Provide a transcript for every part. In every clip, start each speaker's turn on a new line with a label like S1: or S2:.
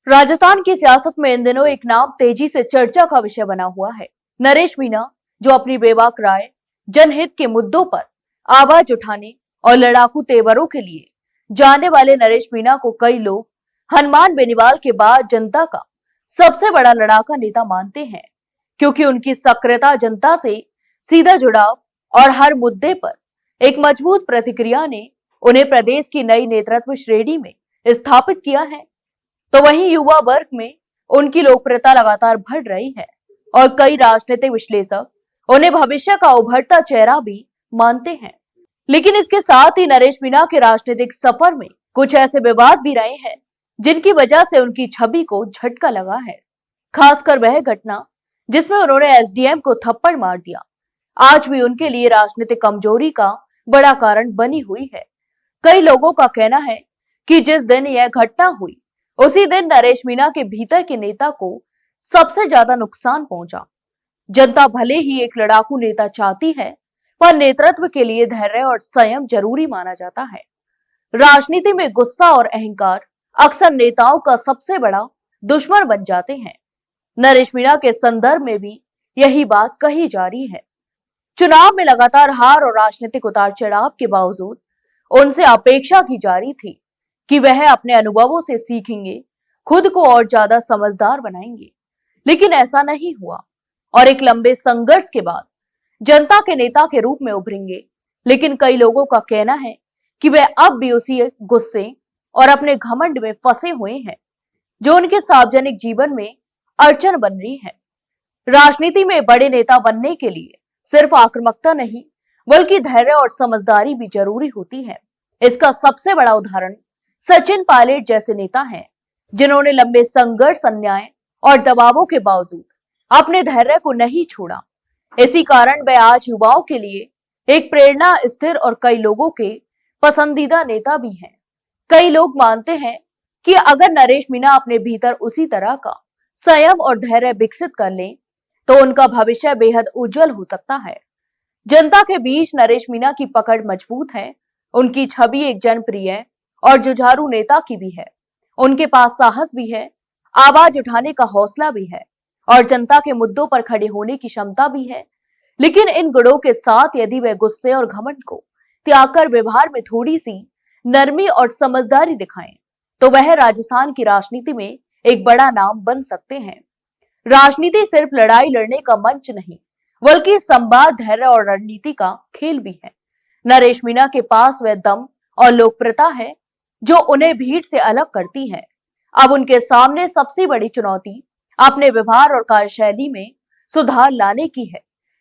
S1: राजस्थान की सियासत में इन दिनों एक नाम तेजी से चर्चा का विषय बना हुआ है। नरेश मीणा, जो अपनी बेबाक राय, जनहित के मुद्दों पर आवाज उठाने और लड़ाकू तेवरों के लिए जाने वाले नरेश मीणा को कई लोग हनुमान बेनीवाल के बाद जनता का सबसे बड़ा लड़ाका नेता मानते हैं, क्योंकि उनकी सक्रियता, जनता से सीधा जुड़ाव और हर मुद्दे पर एक मजबूत प्रतिक्रिया ने उन्हें प्रदेश की नई नेतृत्व श्रेणी में स्थापित किया है। तो वहीं युवा वर्ग में उनकी लोकप्रियता लगातार बढ़ रही है और कई राजनीतिक विश्लेषक उन्हें भविष्य का उभरता चेहरा भी मानते हैं। लेकिन इसके साथ ही नरेश मीणा के राजनीतिक सफर में कुछ ऐसे विवाद भी रहे हैं जिनकी वजह से उनकी छवि को झटका लगा है। खासकर वह घटना जिसमें उन्होंने एसडीएम को थप्पड़ मार दिया, आज भी उनके लिए राजनीतिक कमजोरी का बड़ा कारण बनी हुई है। कई लोगों का कहना है कि जिस दिन यह घटना हुई उसी दिन नरेश मीणा के भीतर के नेता को सबसे ज्यादा नुकसान पहुंचा। जनता भले ही एक लड़ाकू नेता चाहती है, पर नेतृत्व के लिए धैर्य और संयम जरूरी माना जाता है। राजनीति में गुस्सा और अहंकार अक्सर नेताओं का सबसे बड़ा दुश्मन बन जाते हैं। नरेश मीणा के संदर्भ में भी यही बात कही जा रही है। चुनाव में लगातार हार और राजनीतिक उतार चढ़ाव के बावजूद उनसे अपेक्षा की जा रही थी कि वह अपने अनुभवों से सीखेंगे, खुद को और ज्यादा समझदार बनाएंगे। लेकिन ऐसा नहीं हुआ और एक लंबे संघर्ष के बाद जनता के नेता के रूप में उभरेंगे। लेकिन कई लोगों का कहना है कि वे अब भी उसी गुस्से और अपने घमंड में फंसे हुए हैं, जो उनके सार्वजनिक जीवन में अड़चन बन रही है। राजनीति में बड़े नेता बनने के लिए सिर्फ आक्रामकता नहीं, बल्कि धैर्य और समझदारी भी जरूरी होती है। इसका सबसे बड़ा उदाहरण सचिन पायलट जैसे नेता हैं, जिन्होंने लंबे संघर्ष, अन्याय और दबावों के बावजूद अपने धैर्य को नहीं छोड़ा। इसी कारण वे आज युवाओं के लिए एक प्रेरणा, स्थिर और कई लोगों के पसंदीदा नेता भी हैं। कई लोग मानते हैं कि अगर नरेश मीणा अपने भीतर उसी तरह का संयम और धैर्य विकसित कर लें, तो उनका भविष्य बेहद उज्जवल हो सकता है। जनता के बीच नरेश मीणा की पकड़ मजबूत है। उनकी छवि एक जनप्रिय और जुझारू नेता की भी है। उनके पास साहस भी है, आवाज उठाने का हौसला भी है और जनता के मुद्दों पर खड़े होने की क्षमता भी है। लेकिन इन गुणों के साथ यदि वे गुस्से और घमंड को त्याग कर व्यवहार में थोड़ी सी नरमी और समझदारी दिखाएं, तो वह राजस्थान की राजनीति में एक बड़ा नाम बन सकते हैं। राजनीति सिर्फ लड़ाई लड़ने का मंच नहीं, बल्कि संवाद, धैर्य और रणनीति का खेल भी है। नरेश मीणा के पास वह दम और लोकप्रियता है जो उन्हें भीड़ से अलग करती है। अब उनके सामने सबसे बड़ी चुनौती अपने व्यवहार और कार्यशैली में सुधार लाने की है।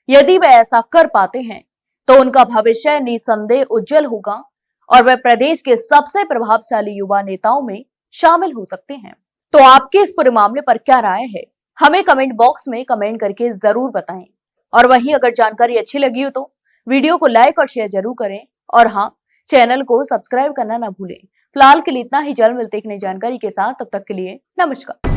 S1: यदि वे ऐसा कर पाते हैं, तो उनका भविष्य निसंदेह उज्जवल होगा और वे प्रदेश के सबसे प्रभावशाली युवा नेताओं में शामिल हो सकते हैं। तो आपके इस पूरे मामले पर क्या राय है, हमें कमेंट बॉक्स में कमेंट करके जरूर बताएं। और वहीं अगर जानकारी अच्छी लगी हो तो वीडियो को लाइक और शेयर जरूर करें। और हाँ, चैनल को सब्सक्राइब करना ना भूलें। फिलहाल के लिए इतना ही। जल्द मिलते एक नई जानकारी के साथ, तब तक के लिए नमस्कार।